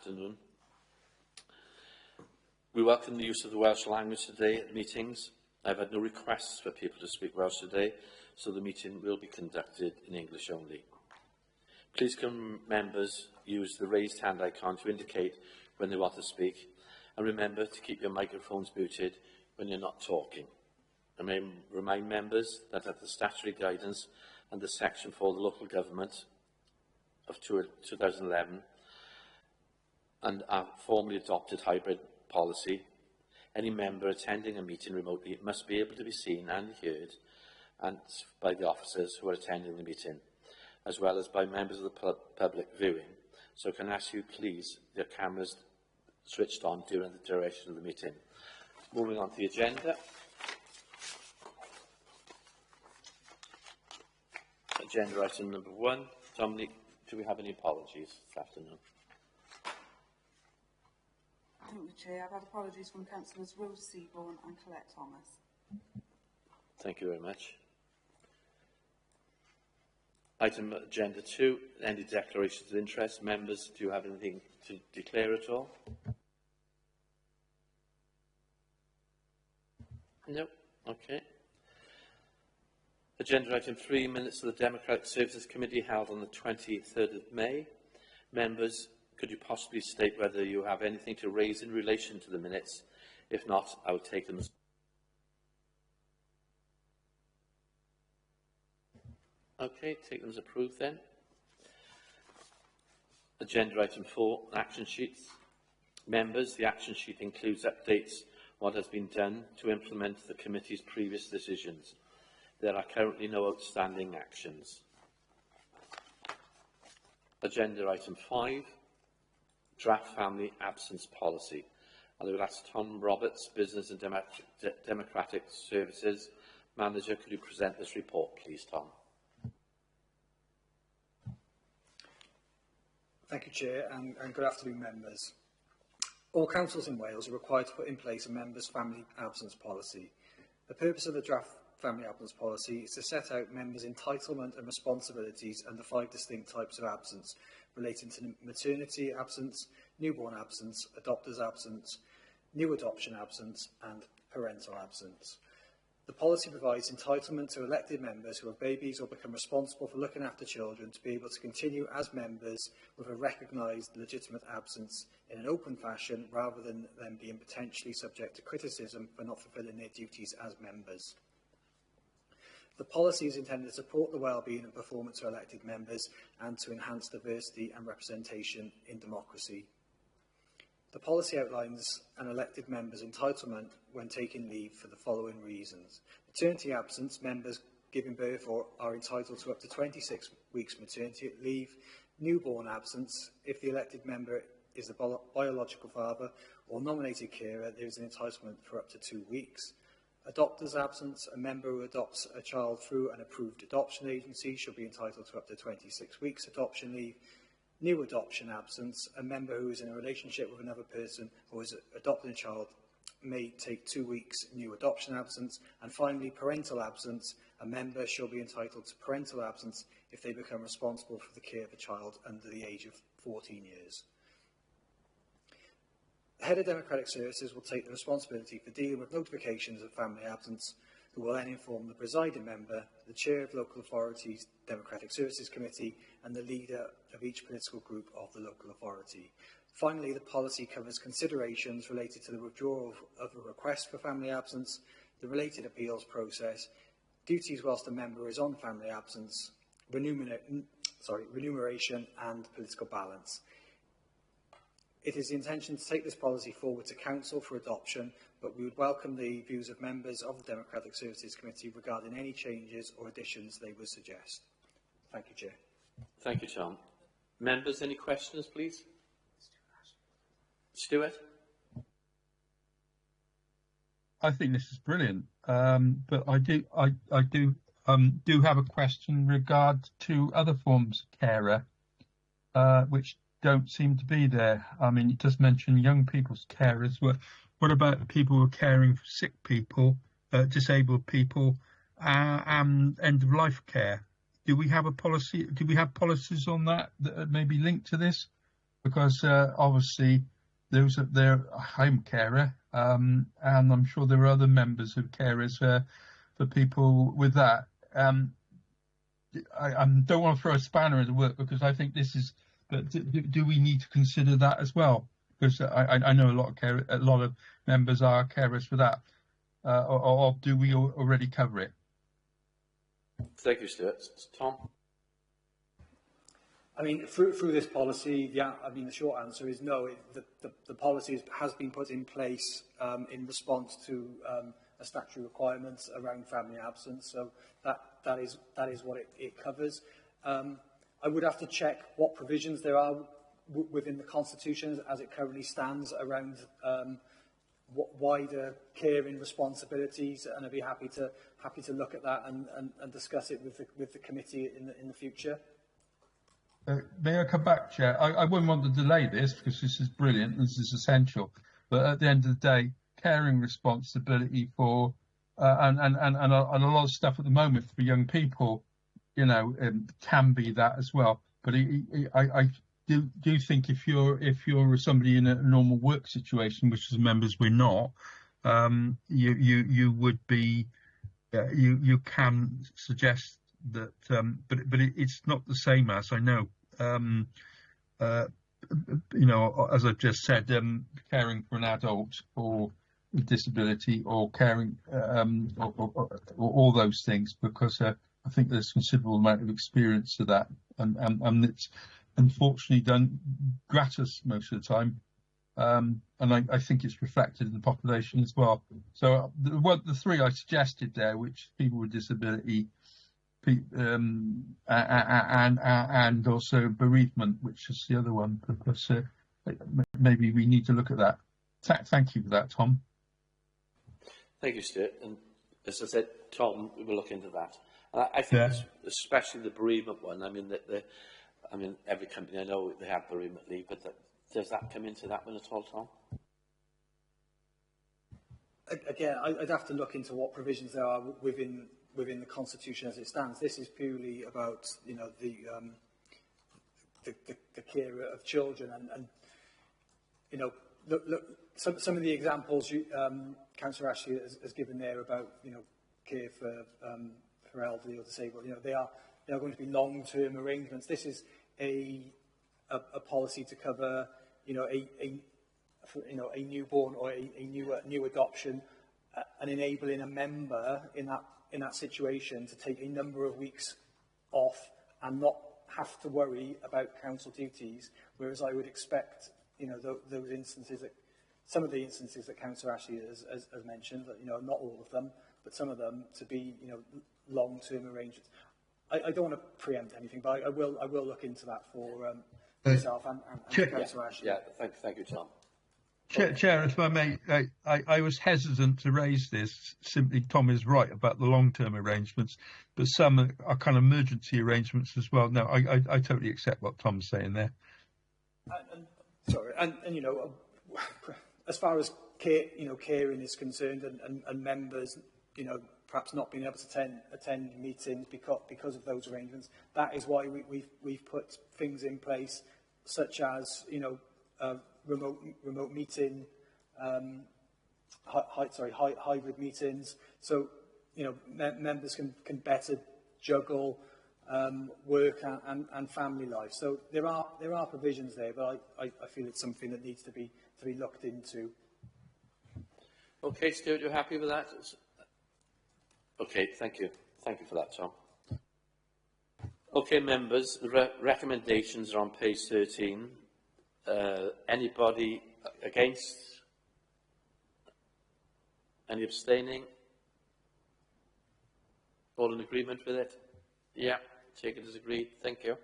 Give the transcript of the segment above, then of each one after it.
afternoon. We welcome the use of the Welsh language today at meetings. I've had no requests for people to speak Welsh today, so the meeting will be conducted in English only. Please can members use the raised hand icon to indicate when they want to speak, and remember to keep your microphones muted when you're not talking. I may remind members that at the statutory guidance and the section for the local government of 2011 and our formally adopted hybrid policy, any member attending a meeting remotely must be able to be seen and heard and by the officers who are attending the meeting, as well as by members of the public viewing. So can I ask you please, your cameras switched on during the duration of the meeting. Moving on to the agenda. Agenda item number 1. Dominic, do we have any apologies this afternoon? Thank you, Chair. I've had apologies from Councillors Rose Seaborn and Colette Thomas. Thank you very much. Item agenda 2, any declarations of interest. Members, do you have anything to declare at all? No. Okay. Agenda item 3, minutes of the Democratic Services Committee held on the 23rd of May. Members, could you possibly state whether you have anything to raise in relation to the minutes? If not, I will take them as... Okay, take them as approved then. Agenda item 4, action sheets. Members, the action sheet includes updates what has been done to implement the committee's previous decisions. There are currently no outstanding actions. Agenda item 5, draft family absence policy. I will ask Tom Roberts, Business and Democratic Services Manager, could you present this report, please, Tom? Thank you, Chair, and good afternoon, members. All councils in Wales are required to put in place a member's family absence policy. The purpose of the draft family absence policy is to set out members' entitlement and responsibilities under 5 distinct types of absence relating to maternity absence, newborn absence, adopter's absence, new adoption absence and parental absence. The policy provides entitlement to elected members who have babies or become responsible for looking after children to be able to continue as members with a recognised legitimate absence in an open fashion rather than them being potentially subject to criticism for not fulfilling their duties as members. The policy is intended to support the well-being and performance of elected members and to enhance diversity and representation in democracy. The policy outlines an elected member's entitlement when taking leave for the following reasons. Maternity absence, members giving birth are entitled to up to 26 weeks maternity leave. Newborn absence, if the elected member is the biological father or nominated carer, there is an entitlement for up to 2 weeks. Adopter's absence, a member who adopts a child through an approved adoption agency should be entitled to up to 26 weeks adoption leave. New adoption absence, a member who is in a relationship with another person who is adopting a child may take 2 weeks new adoption absence. And finally, parental absence, a member shall be entitled to parental absence if they become responsible for the care of a child under the age of 14 years. The Head of Democratic Services will take the responsibility for dealing with notifications of family absence, who will then inform the presiding member, the Chair of Local Authority's Democratic Services Committee and the leader of each political group of the local authority. Finally, the policy covers considerations related to the withdrawal of a request for family absence, the related appeals process, duties whilst a member is on family absence, remuneration and political balance. It is the intention to take this policy forward to Council for adoption, but we would welcome the views of members of the Democratic Services Committee regarding any changes or additions they would suggest. Thank you, Chair. Thank you, Tom. Members, any questions, please? Stuart? I think this is brilliant, but I do have a question in regard to other forms of carer, which don't seem to be there. I mean, it does mention young people's carers. What about people who are caring for sick people, disabled people, and end-of-life care? Do we have a policy? Do we have policies on that that may be linked to this? because obviously they're a home carer, and I'm sure there are other members of carers for people with that. I don't want to throw a spanner in the work because I think this is. But do we need to consider that as well? Because I know a lot of members are carers for that, or do we already cover it? Thank you, Stuart. Tom? I mean, through this policy, yeah, I mean, the short answer is no. The policy has been put in place in response to a statutory requirements around family absence, so that is what it covers. I would have to check what provisions there are within the Constitution as it currently stands around what wider caring responsibilities, and I'd be happy to look at that and discuss it with the committee in the future. May I come back, Chair? I wouldn't want to delay this because this is brilliant, this is essential. But at the end of the day, caring responsibility for and a lot of stuff at the moment for young people, you know, can be that as well. But I do think if you're somebody in a normal work situation, which as members we're not, you would be you can suggest that, but it's not the same as I know. You know, as I've just said, caring for an adult or with disability, or caring, or all those things, because I think there's a considerable amount of experience to that, and it's unfortunately done gratis most of the time. And I think it's reflected in the population as well. So the three I suggested there, which people with disability, and also bereavement, which is the other one, because maybe we need to look at that. Thank you for that, Tom. Thank you, Stuart. And as I said, Tom, we will look into that. And I think especially the bereavement one. I mean, I mean, every company I know they have bereavement leave, but does that come into that one at all, Tom? Again, I'd have to look into what provisions there are within the Constitution as it stands. This is purely about, you know, the care of children, and you know, look some of the examples Councillor Ashley has given there about, you know, care for elderly or disabled. You know, they are going to be long-term arrangements. This is a policy to cover, you know, a newborn or a new adoption, and enabling a member in that situation to take a number of weeks off and not have to worry about council duties. Whereas I would expect, you know, those instances, some of the instances that Councillor Ashley has mentioned, that, you know, not all of them, but some of them to be, you know, long-term arrangements. I don't want to preempt anything, but I will look into that for myself and Councillor Ashley. Yeah, thank you, Tom. Chair, if I may, I was hesitant to raise this. Simply, Tom is right about the long-term arrangements, but some are kind of emergency arrangements as well. No, I totally accept what Tom's saying there. And you know, as far as caring is concerned, and members, you know, perhaps not being able to attend meetings because of those arrangements, that is why we've put things in place such as, you know, remote meeting, hybrid meetings, so, you know, members can better juggle work and family life. So there are provisions there, but I feel it's something that needs to be looked into. Okay, Stuart, you're happy with that? Okay, thank you. Thank you for that, Tom. Okay, members, the recommendations are on page 13. Anybody against? Any abstaining? All in agreement with it? Yeah, take it as agreed. Thank you.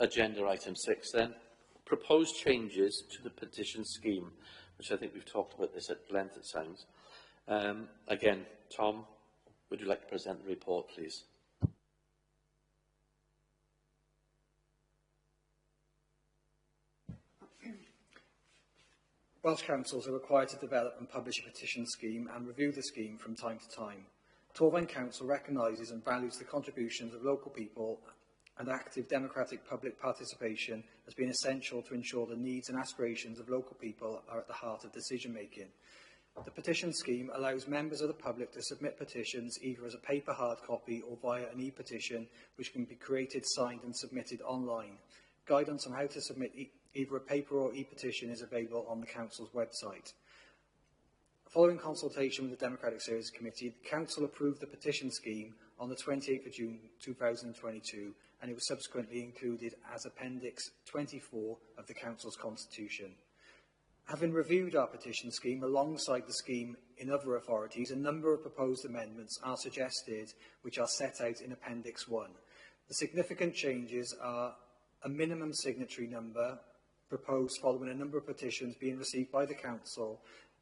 Agenda item 6 then. Proposed changes to the petition scheme, which I think we've talked about this at length at times. Again, Tom, would you like to present the report, please? Welsh councils are required to develop and publish a petition scheme and review the scheme from time to time. Torfaen Council recognises and values the contributions of local people and active democratic public participation has been essential to ensure the needs and aspirations of local people are at the heart of decision-making. The petition scheme allows members of the public to submit petitions either as a paper hard copy or via an e-petition, which can be created, signed and submitted online. Guidance on how to submit either a paper or e-petition is available on the Council's website. Following consultation with the Democratic Services Committee, the Council approved the petition scheme on the 28th of June 2022, and it was subsequently included as Appendix 24 of the Council's Constitution. Having reviewed our petition scheme alongside the scheme in other authorities, a number of proposed amendments are suggested, which are set out in Appendix 1. The significant changes are a minimum signatory number proposed following a number of petitions being received by the Council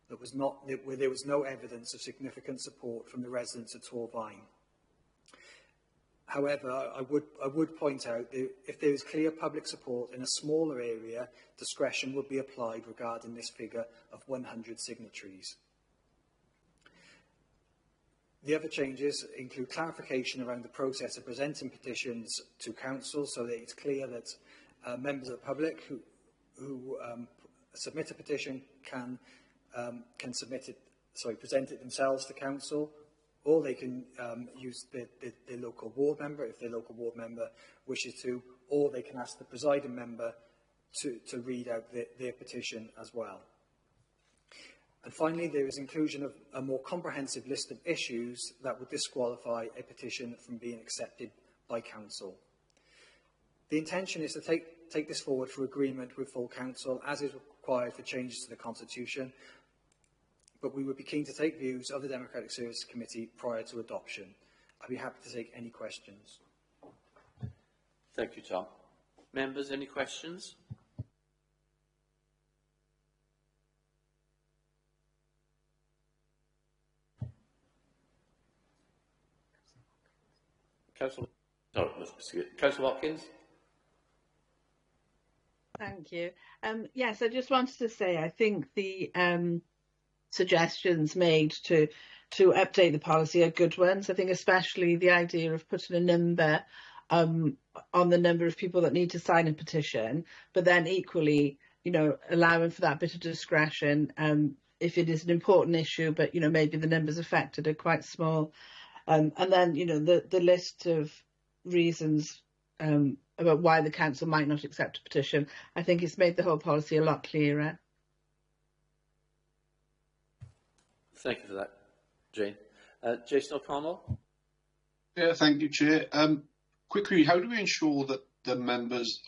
where there was no evidence of significant support from the residents of Torvine. However, I would point out that if there is clear public support in a smaller area, discretion would be applied regarding this figure of 100 signatories. The other changes include clarification around the process of presenting petitions to Council, so that it's clear that members of the public who submit a petition can present it themselves to Council, or they can use their local ward member if their local ward member wishes to, or they can ask the presiding member to read out their petition as well. And finally, there is inclusion of a more comprehensive list of issues that would disqualify a petition from being accepted by Council. The intention is to take this forward for agreement with full Council, as is required for changes to the Constitution, but we would be keen to take views of the Democratic Services Committee prior to adoption. I'd be happy to take any questions. Thank you, Tom. Members, any questions? Councillor Watkins. Thank you. Yes, I just wanted to say I think the suggestions made to update the policy are good ones. I think especially the idea of putting a number on the number of people that need to sign a petition, but then equally, allowing for that bit of discretion if it is an important issue, but maybe the numbers affected are quite small. And then, the list of reasons about why the Council might not accept a petition, I think it's made the whole policy a lot clearer. Thank you for that, Jane. Jason O'Connell? Yeah, thank you, Chair. Quickly, how do we ensure that the members,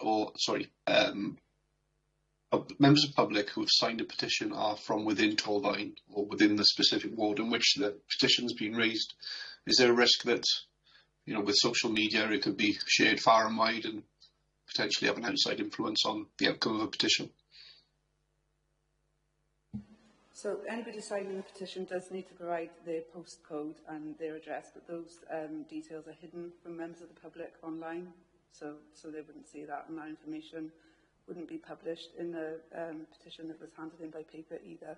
members of public who have signed a petition are from within Torvine or within the specific ward in which the petition's been raised? Is there a risk that, with social media, it could be shared far and wide and potentially have an outside influence on the outcome of a petition? So anybody signing the petition does need to provide their postcode and their address, but those details are hidden from members of the public online, so they wouldn't see that, and that information wouldn't be published in the petition that was handed in by paper either.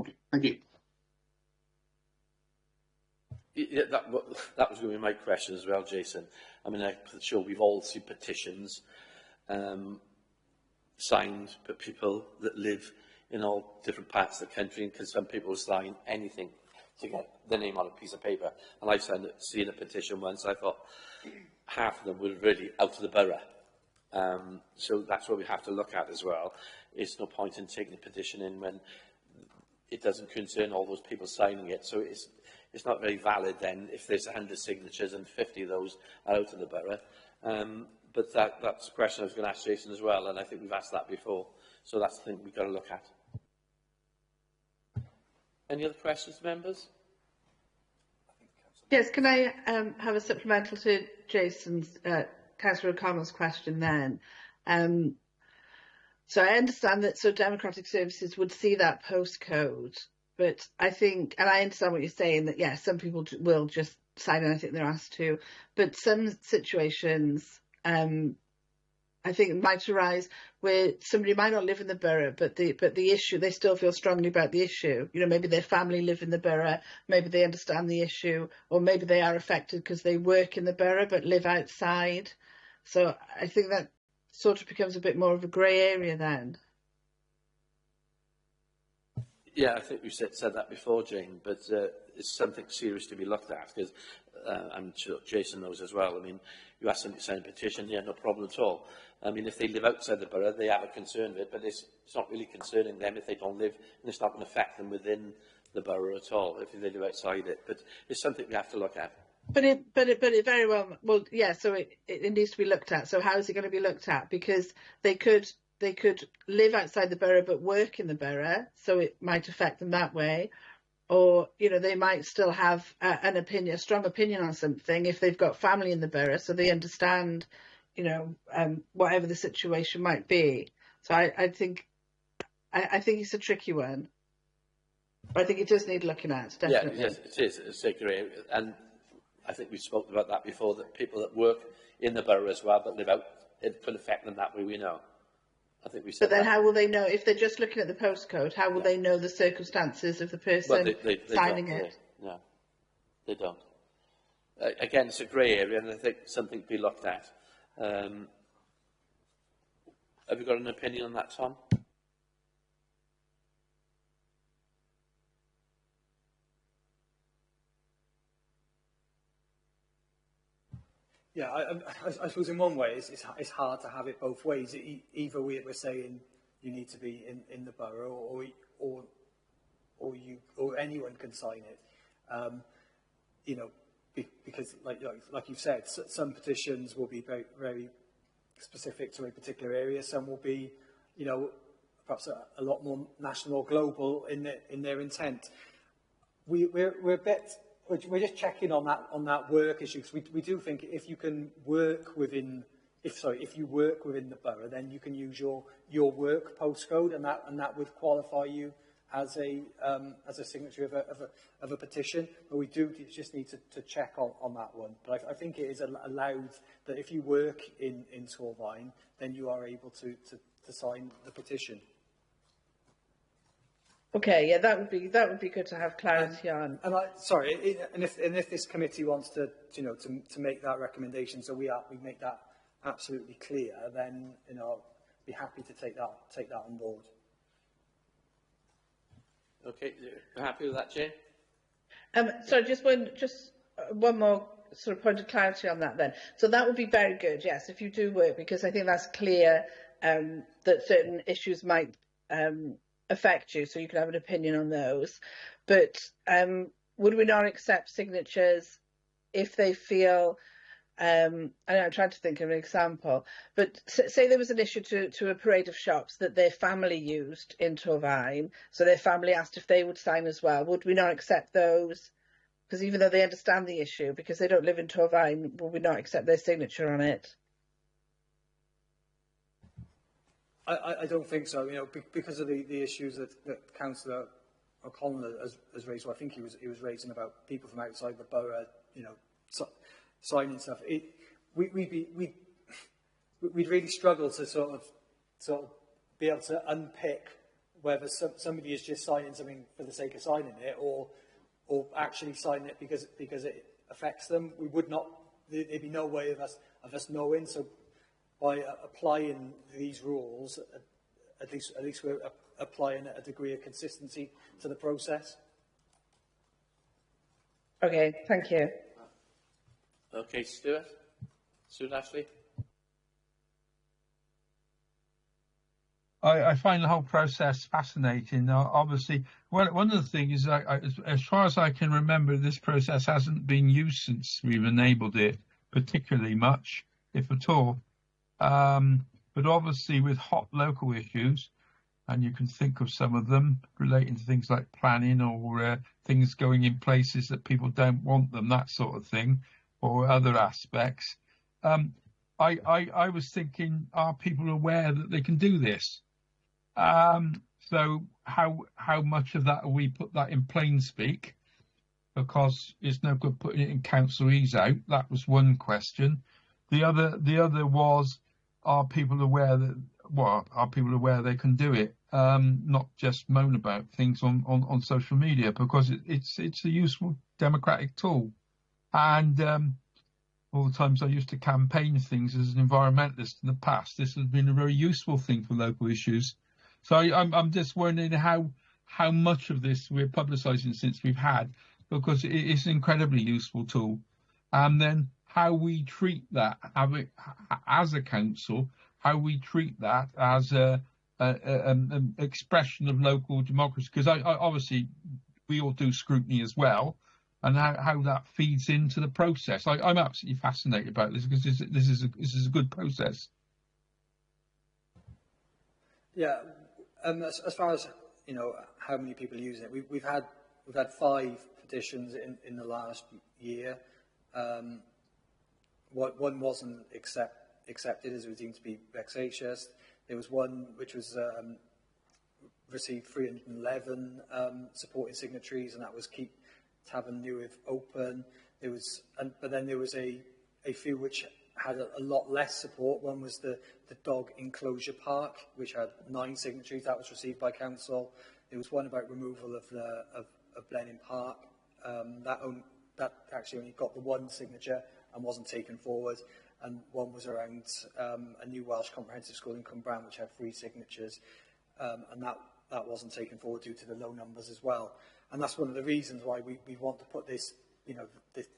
Okay, thank you. Yeah, that was going to be my question as well, Jason. I mean, I'm sure we've all seen petitions signed by people that live in all different parts of the country, because some people sign anything to get their name on a piece of paper. And I've seen a petition once, I thought half of them were really out of the borough. So that's what we have to look at as well. It's no point in taking a petition in when it doesn't concern all those people signing it. So it's not very valid then if there's 100 signatures and 50 of those are out of the borough. But that's a question I was going to ask Jason as well, and I think we've asked that before. So that's the thing we've got to look at. Any other questions, members? Yes, can I have a supplemental to Jason's, Councillor O'Connell's question then? So I understand that Democratic Services would see that postcode, but I think, and I understand what you're saying, that yes, some people will just sign anything they're asked to, but some situations, I think it might arise where somebody might not live in the borough, but the issue, they still feel strongly about the issue. Maybe their family live in the borough, maybe they understand the issue, or maybe they are affected because they work in the borough but live outside. So I think that sort of becomes a bit more of a grey area then. Yeah, I think we said that before, Jane, but it's something serious to be looked at, because I'm sure Jason knows as well. I mean, you ask them to sign a petition, yeah, no problem at all. I mean, if they live outside the borough, they have a concern with it, but it's not really concerning them if they don't live, and it's not going to affect them within the borough at all if they live outside it. But it's something we have to look at. But it very well, yeah, so it needs to be looked at. So how is it going to be looked at? Because they could live outside the borough but work in the borough, so it might affect them that way. Or, you know, they might still have a strong opinion on something if they've got family in the borough, so they understand, you know, whatever the situation might be. So I think it's a tricky one. But I think it does need looking at, definitely. Yeah, yes, it is. It's a great, and I think we've spoken about that before, that people that work in the borough as well, but live out, it could affect them that way, we know. I think we said But then that. how will they know, if they're just looking at the postcode, how will they know the circumstances of the person they signing don't, it? No, they don't. Again, it's a grey area, and I think something to be looked at. Have you got an opinion on that, Tom? Yeah, I suppose in one way it's hard to have it both ways. Either we're saying you need to be in the borough, or anyone can sign it. You know, because like you've said, some petitions will be very, very specific to a particular area. Some will be, you know, perhaps a lot more national or global in their intent. We're a bit. We're just checking on that work issue, because we do think if you work within the borough, then you can use your work postcode, and that would qualify you as a signatory of a petition. But we do just need to check on that one. But I think it is allowed that if you work in Torvine, then you are able to sign the petition. Okay, yeah, that would be good to have clarity on. And if this committee wants to make that recommendation, so we make that absolutely clear, then I'll be happy to take that on board. Okay, you're happy with that, Jane? So just one more sort of point of clarity on that then. So that would be very good, yes, if you do work, because I think that's clear that certain issues might affect you, so you can have an opinion on those. But would we not accept signatures if they feel, I'm trying to think of an example, but say there was an issue to a parade of shops that their family used in Torvine, so their family asked if they would sign as well. Would we not accept those? Because even though they understand the issue, because they don't live in Torvine, would we not accept their signature on it? I don't think so. You know, because of the issues that Councillor O'Connell has raised. Well, I think he was raising about people from outside the borough, you know, signing stuff. We'd really struggle to sort of be able to unpick whether somebody is just signing something for the sake of signing it, or actually signing it because it affects them. We would not. There'd be no way of us knowing. So by applying these rules, at least we're applying a degree of consistency to the process. Okay, thank you. Okay, Stuart Ashley. I find the whole process fascinating. Obviously, one of the things is, as far as I can remember, this process hasn't been used since we've enabled it particularly much, if at all. But obviously with hot local issues, and you can think of some of them relating to things like planning or things going in places that people don't want them, that sort of thing, or other aspects. I was thinking, are people aware that they can do this? So how much of that we put that in plain speak? Because it's no good putting it in council out. That was one question. The other was, are people aware they can do it? Not just moan about things on social media, because it's a useful democratic tool. And all the times I used to campaign things as an environmentalist in the past, this has been a very useful thing for local issues. So I'm just wondering how much of this we're publicising since we've had, because it is an incredibly useful tool. And then how we treat that as a council, how we treat that as an expression of local democracy, because I obviously we all do scrutiny as well, and how that feeds into the process. I'm absolutely fascinated about this, because this is a good process. Yeah, as far as how many people are using it, we've had 5 petitions in the last year. One wasn't accepted as it was deemed to be vexatious. There was one which was received 311 supporting signatories, and that was Keep Tavern Newydd open. But then there was a few which had a lot less support. One was the dog enclosure park, which had 9 signatories. That was received by council. There was one about removal of Blenheim Park. That actually only got the 1 signature and wasn't taken forward. And one was around a new Welsh comprehensive school in Cwmbran, which had 3 signatures, and that wasn't taken forward due to the low numbers as well. And that's one of the reasons why we want to put this,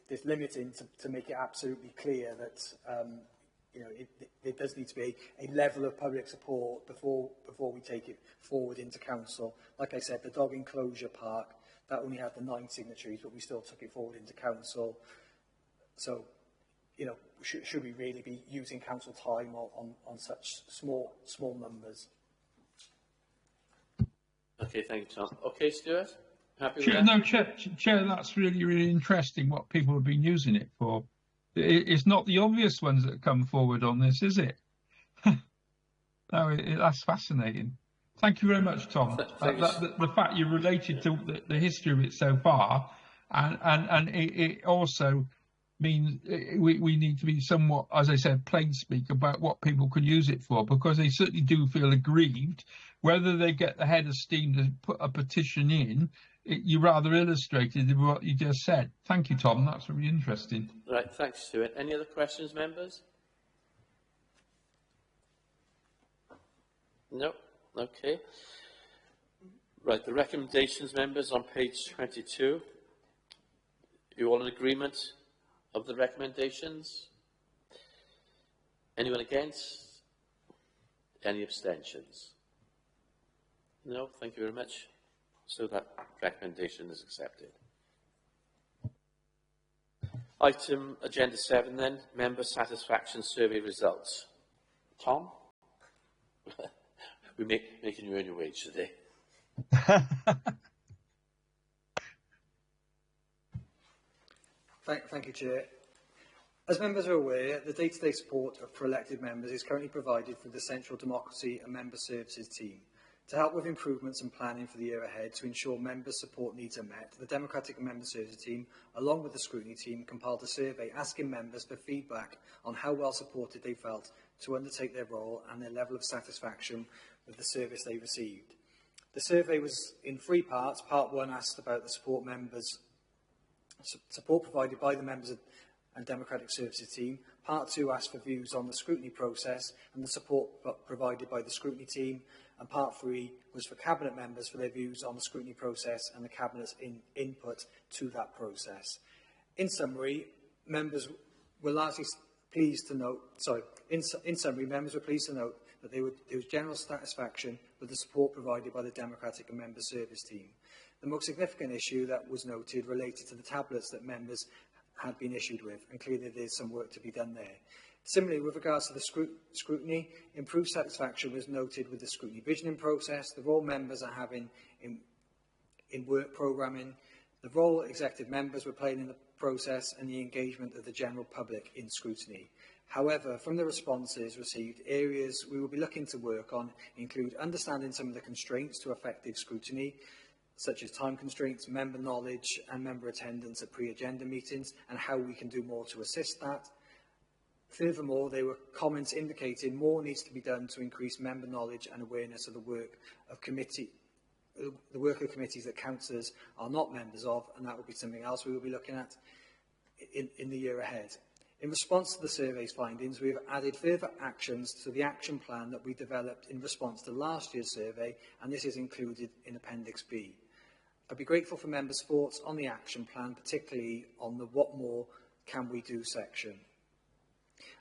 this limit in to make it absolutely clear that there does need to be a level of public support before we take it forward into council. Like I said, the dog enclosure park, that only had the 9 signatories, but we still took it forward into council. So, should we really be using council time on such small numbers? Okay, thank you, Tom. Okay, Stuart, happy with Chair, that? no, Chair, that's really interesting what people have been using it for. It's not the obvious ones that come forward on this, is it? No, that's fascinating. Thank you very much, Tom. The fact you related to the history of it so far, and it also means we need to be somewhat, as I said, plain speak about what people can use it for, because they certainly do feel aggrieved. Whether they get the head of steam to put a petition in, you rather illustrated what you just said. Thank you, Tom. That's really interesting. Right, thanks, Stuart. Any other questions, members? No? Okay. Right, the recommendations, members, on page 22. You all in agreement of the recommendations? Anyone against? Any abstentions? No, thank you very much. So that recommendation is accepted. Item agenda 7 then, member satisfaction survey results. Tom? We're making you earn your wage today. Thank you, Chair. As members are aware, the day-to-day support for elected members is currently provided through the Central Democracy and Member Services team. To help with improvements and planning for the year ahead to ensure members' support needs are met, the Democratic and Member Services team, along with the scrutiny team, compiled a survey asking members for feedback on how well supported they felt to undertake their role and their level of satisfaction with the service they received. The survey was in 3 parts. Part 1 asked about the support provided by the members and Democratic Services team. Part 2 asked for views on the scrutiny process and the support provided by the scrutiny team. And Part 3 was for Cabinet members for their views on the scrutiny process and the Cabinet's input to that process. In summary, members were largely pleased to note, members were pleased to note that there was general satisfaction with the support provided by the Democratic and Member Service team. The most significant issue that was noted related to the tablets that members had been issued with, and clearly there's some work to be done there. Similarly, with regards to the scrutiny, improved satisfaction was noted with the scrutiny visioning process, the role members are having in work programming, the role executive members were playing in the process, and the engagement of the general public in scrutiny. However, from the responses received, areas we will be looking to work on include understanding some of the constraints to effective scrutiny, such as time constraints, member knowledge and member attendance at pre-agenda meetings, and how we can do more to assist that. Furthermore, there were comments indicating more needs to be done to increase member knowledge and awareness of the work of committees that councillors are not members of, and that will be something else we will be looking at in the year ahead. In response to the survey's findings, we have added further actions to the action plan that we developed in response to last year's survey, and this is included in Appendix B. I'd be grateful for members' thoughts on the action plan, particularly on the what more can we do section.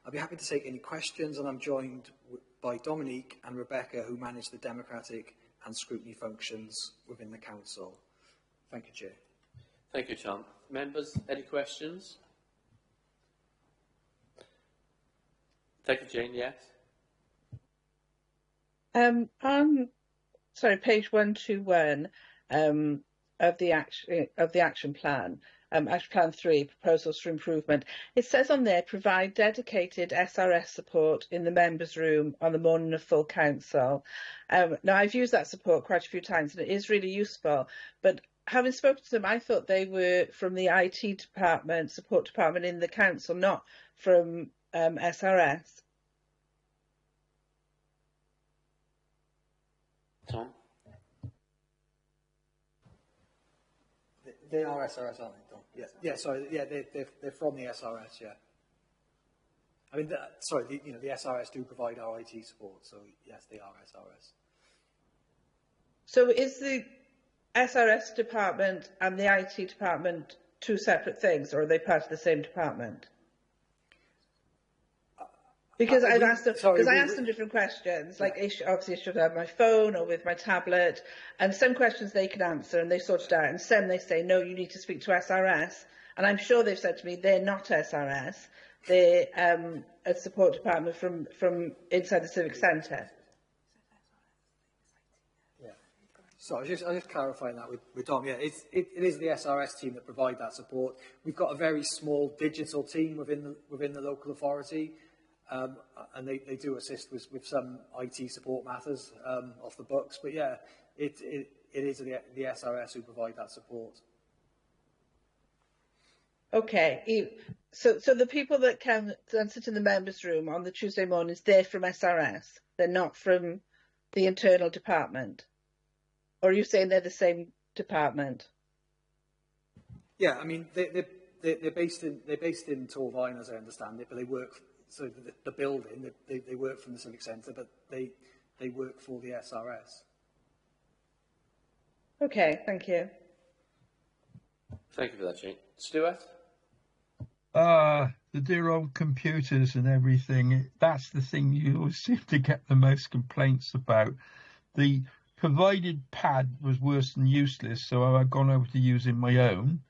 I'll be happy to take any questions, and I'm joined by Dominique and Rebecca, who manage the democratic and scrutiny functions within the council. Thank you, Chair. Thank you, Tom. Members, any questions? Thank you, Jane. Yes. On page 121 of the action plan. Action Plan 3, proposals for improvement. It says on there, provide dedicated SRS support in the members' room on the morning of full council. Now, I've used that support quite a few times and it is really useful, but having spoken to them, I thought they were from the IT department, support department in the council, not from SRS. Tom? They are SRS, aren't they, Tom? Yeah, sorry, yeah, they're from the SRS, yeah. I mean, the SRS do provide our IT support, so yes, they are SRS. So is the SRS department and the IT department two separate things, or are they part of the same department? Because I've asked them, because I asked them different questions, like obviously I should have my phone or with my tablet, and some questions they can answer and they sort it out, and some they say, no, you need to speak to SRS, and I'm sure they've said to me they're not SRS, they're a support department from inside the Civic Centre. Yeah. So I'll just clarify that with Dom. Yeah, it is the SRS team that provide that support. We've got a very small digital team within the local authority. And they do assist with some IT support matters off the books, but yeah, it is the SRS who provide that support. Okay, so the people that can sit in the members' room on the Tuesday mornings, they're from SRS. They're not from the internal department, or are you saying they're the same department? Yeah, I mean they're based in Torvine, as I understand it, but they work. So the building, they work from the Civic Centre, but they work for the SRS. Okay, thank you. Thank you for that, Jane. Stuart? The dear old computers and everything, that's the thing you always seem to get the most complaints about. The provided pad was worse than useless, so I've gone over to using my own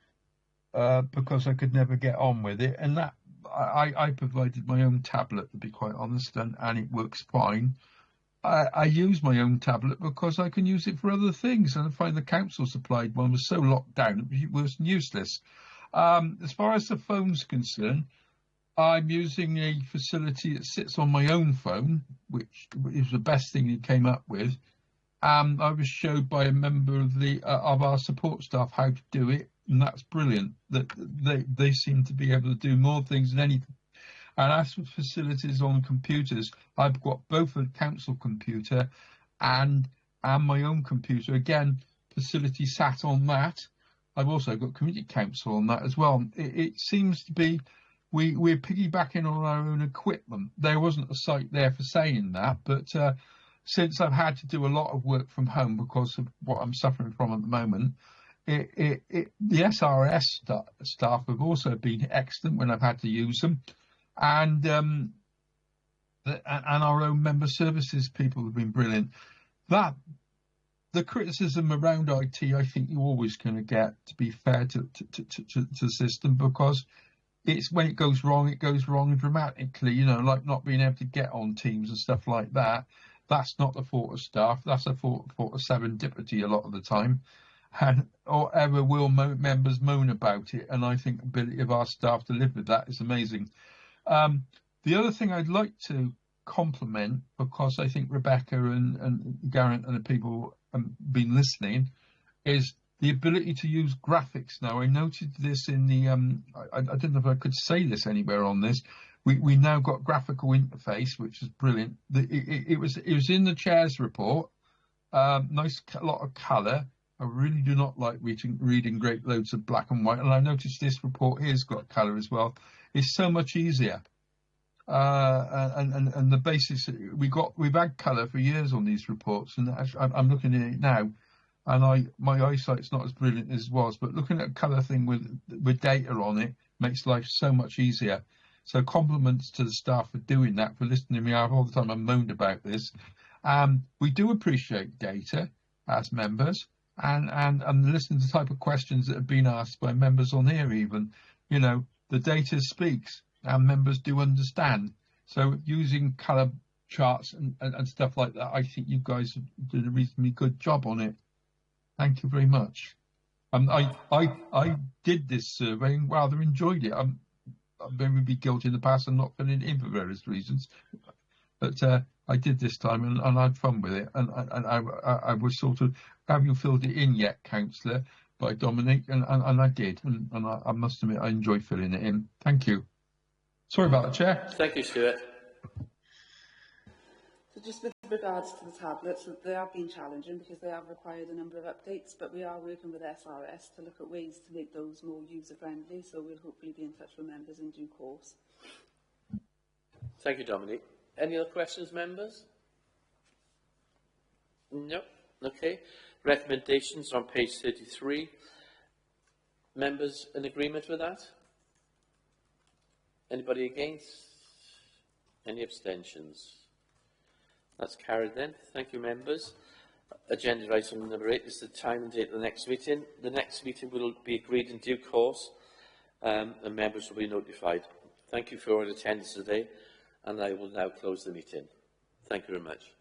because I could never get on with it, and that I provided my own tablet, to be quite honest, and it works fine. I use my own tablet because I can use it for other things, and I find the council supplied one was so locked down it was useless. As far as the phone's concerned, I'm using a facility that sits on my own phone, which is the best thing he came up with. I was showed by a member of our support staff how to do it, and that's brilliant. That they seem to be able to do more things than anything. And as for facilities on computers, I've got both a council computer and my own computer. Again, facility sat on that. I've also got community council on that as well. It seems to be we're piggybacking on our own equipment. There wasn't a site there for saying that, but since I've had to do a lot of work from home because of what I'm suffering from at the moment, the SRS staff have also been excellent when I've had to use them, and our own member services people have been brilliant. That the criticism around IT, I think you're always going to get, to be fair to the system, because it's when it goes wrong dramatically. You know, like not being able to get on Teams and stuff like that. That's not the fault of staff. That's a fault of serendipity a lot of the time. Or ever will members moan about it, and I think the ability of our staff to live with that is amazing. The other thing I'd like to compliment, because I think Rebecca and Garrett and the people have been listening, is the ability to use graphics now. I noted this in the I don't know if I could say this anywhere on this. We now got graphical interface, which is brilliant. It was in the chairs report. Nice lot of colour. I really do not like reading great loads of black and white. And I noticed this report here's got colour as well. It's so much easier. And the basis we've had colour for years on these reports, and I'm looking at it now, and my eyesight's not as brilliant as it was, but looking at a colour thing with data on it makes life so much easier. So compliments to the staff for doing that, for listening to me out all the time. I moaned about this. We do appreciate data as members, and listening to the type of questions that have been asked by members on here. Even, you know, the data speaks. And members do understand. So using colour charts and stuff like that, I think you guys did a reasonably good job on it. Thank you very much. I did this survey and rather enjoyed it. I've maybe guilty in the past and not filling it in for various reasons, but I did this time and I had fun with it. And I was sort of, have you filled it in yet, Councillor, by Dominic? And I did. And I must admit, I enjoyed filling it in. Thank you. Sorry about that, Chair. Thank you, Stuart. So just with regards to the tablets, they have been challenging because they have required a number of updates, but we are working with SRS to look at ways to make those more user-friendly, so we'll hopefully be in touch with members in due course. Thank you, Dominic. Any other questions, members? No? Okay. Recommendations on page 33. Members in agreement with that? Anybody against? Any abstentions? That's carried then. Thank you, members. Agenda item number 8 is the time and date of the next meeting. The next meeting will be agreed in due course, and members will be notified. Thank you for your attendance today, and I will now close the meeting. Thank you very much.